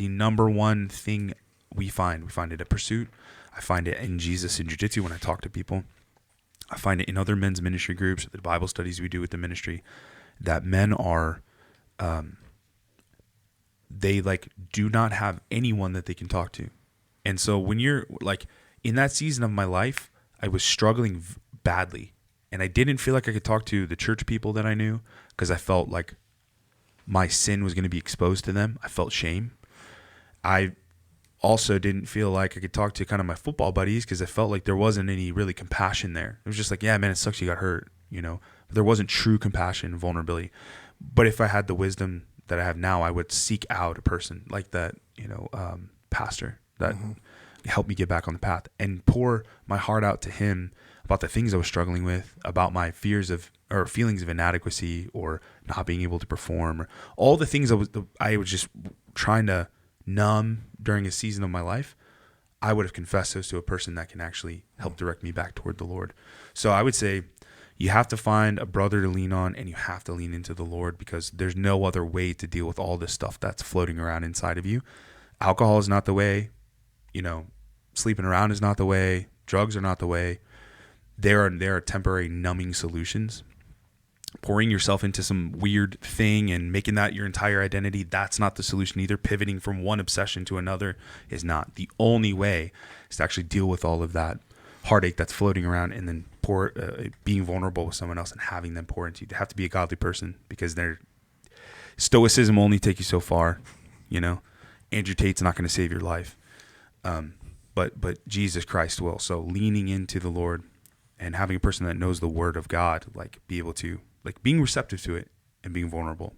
the number one thing we find it at Pursuit. I find it in Jesus in Jiu-Jitsu when I talk to people. I find it in other men's ministry groups, the Bible studies we do with the ministry, that men are, they like do not have anyone that they can talk to. And so when you're like in that season of my life, I was struggling badly, and I didn't feel like I could talk to the church people that I knew because I felt like my sin was going to be exposed to them. I felt shame. I also didn't feel like I could talk to kind of my football buddies because I felt like there wasn't any really compassion there. It was just like, yeah, man, it sucks you got hurt, you know. But there wasn't true compassion and vulnerability. But if I had the wisdom that I have now, I would seek out a person like that, you know, pastor that helped me get back on the path and pour my heart out to him about the things I was struggling with, about my fears of or feelings of inadequacy or not being able to perform, or all the things I was just trying to numb during a season of my life. I would have confessed those to a person that can actually help direct me back toward the Lord. So I would say you have to find a brother to lean on, and you have to lean into the Lord, because there's no other way to deal with all this stuff that's floating around inside of you. Alcohol is not the way, you know, sleeping around is not the way, drugs are not the way. There are temporary numbing solutions. Pouring yourself into some weird thing and making that your entire identity, that's not the solution either. Pivoting from one obsession to another is not. The only way is to actually deal with all of that heartache that's floating around, and then being vulnerable with someone else and having them pour into you. They have to be a godly person, because stoicism will only take you so far, you know. Andrew Tate's not going to save your life, but Jesus Christ will. So leaning into the Lord and having a person that knows the word of God, like be able to, like being receptive to it and being vulnerable.